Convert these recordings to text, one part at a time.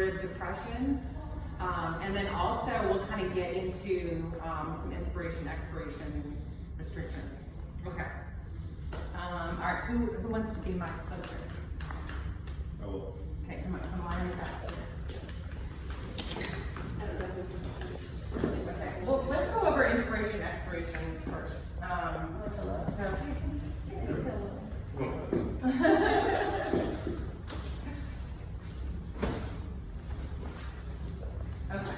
rib depression. And then also we'll kind of get into some inspiration, expiration restrictions. Okay. All right, who wants to be my subject? I will. Okay, come on in back. Okay, well, let's go over inspiration, expiration first. So, okay.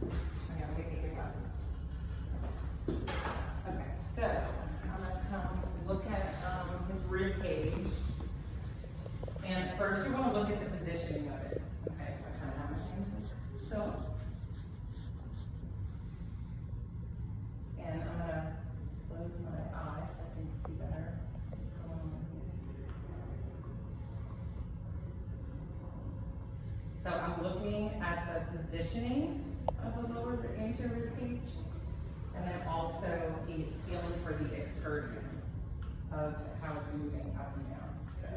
Okay, let me take your glasses. Okay, so I'm gonna come look at his rib cage. And first you want to look at the positioning of it. Okay, so I kind of have my hands like so. And I'm gonna close my eyes so I can see better what's going on here. So I'm looking at the positioning of the lower anterior rib cage, and then also feeling for the excursion of how it's moving up and down. So.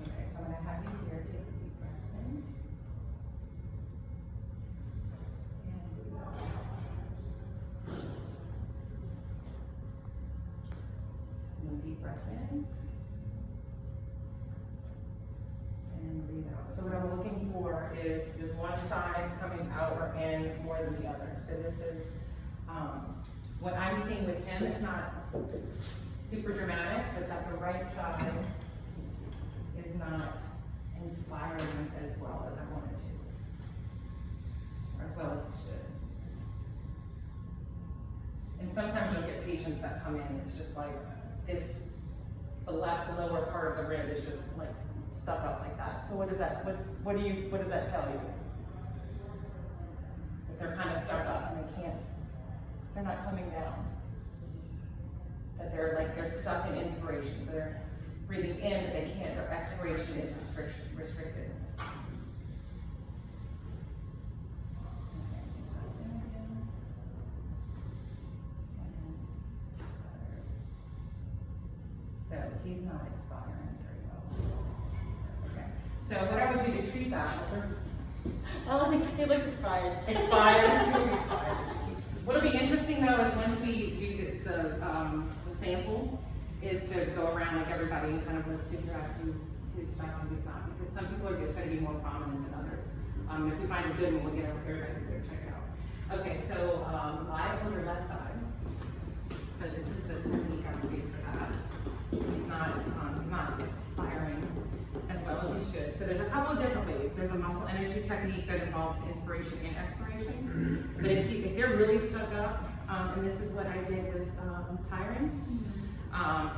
Okay, so I'm going to have you here take a deep breath in. And breathe out. And then deep breath in. And breathe out. So what I'm looking for is one side coming out or in more than the other. So this is what I'm seeing with him. It's not super dramatic, but that the right side is not inspiring as well as I wanted to, or as well as it should. And sometimes you'll get patients that come in, it's just like this, the lower part of the rib is just like stuck up like that. So what does that, what does that tell you? That they're kind of stuck up and they're not coming down. That they're stuck in inspiration. So they're breathing in, but they can't, their expiration is restricted. So he's not expiring very well. Okay. So what I would do to treat that, Oh, he looks expired. expired. What'll be interesting though is once we do the sample, is to go around like everybody and kind of let's figure out who's stuck and who's not, because some people are going to be more prominent than others. If we find a good one, we'll get everybody to go check it out. Okay, so lie on your left side. So this is the technique I would do for that. He's not expiring as well as he should. So there's a couple of different ways. There's a muscle energy technique that involves inspiration and expiration. But if they're really stuck up, and this is what I did with Tyron.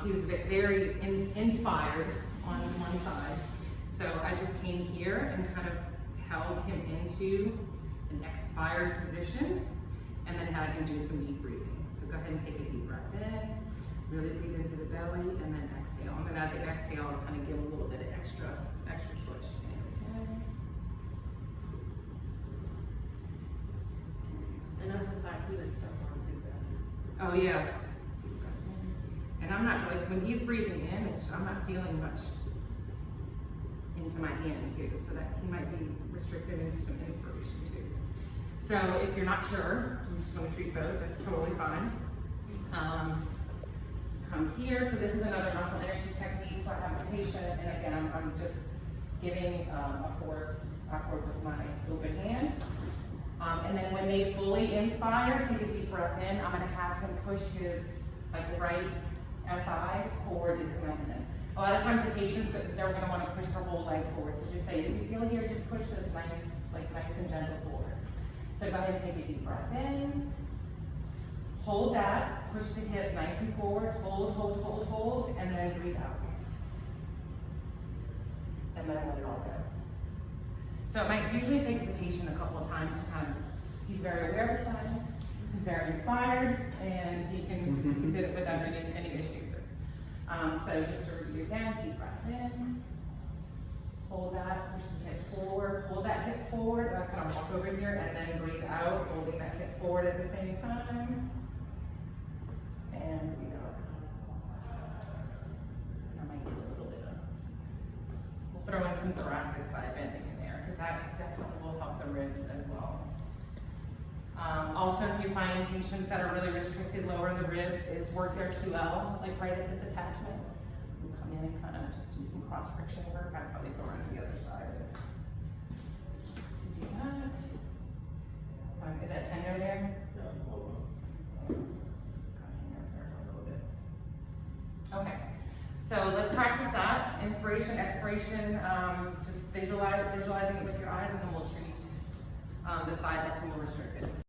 He was very inspired on one side. So I just came here and kind of held him into an expired position and then had him do some deep breathing. So go ahead and take a deep breath in, really breathe into the belly, and then exhale. And then as I exhale, I'll kind of give a little bit of extra push. Okay. And that's the side he was stuck on too, Beth. Oh yeah. And I'm not, like, when he's breathing in, I'm not feeling much into my hand too, so that he might be restricted into some inspiration too. So if you're not sure, you just want to treat both, that's totally fine. Come here, so this is another muscle energy technique. So I have my patient, and again, I'm just giving a force upward with my open hand. And then when they fully inspire, take a deep breath in, I'm gonna have him push his right SI forward into my hand. A lot of times the patients, they're gonna wanna push their whole leg forward. So just say, if you feel here, just push this nice and gentle forward. So go ahead and take a deep breath in. Hold that, push the hip nice and forward, hold, and then breathe out. And then let it all go. So it usually takes the patient a couple of times to kind of, he's very aware of his body, he's very inspired, and he did it without any issue. So just to review again, deep breath in, hold that, push the hip forward, hold that hip forward, I kind of walk over here, and then breathe out, holding that hip forward at the same time. with some thoracic side bending in there, because that definitely will help the ribs as well. Also, if you find patients that are really restricted lower in the ribs, is work their QL, like right at this attachment. We'll come in and kind of just do some cross friction work. I'd probably go around to the other side to do that. Is that tender there? Yeah, hold on. Just kind of hang out there for a little bit. Okay, so let's practice that. Inspiration, expiration, just visualizing it with your eyes, and then we'll treat the side that's more restricted.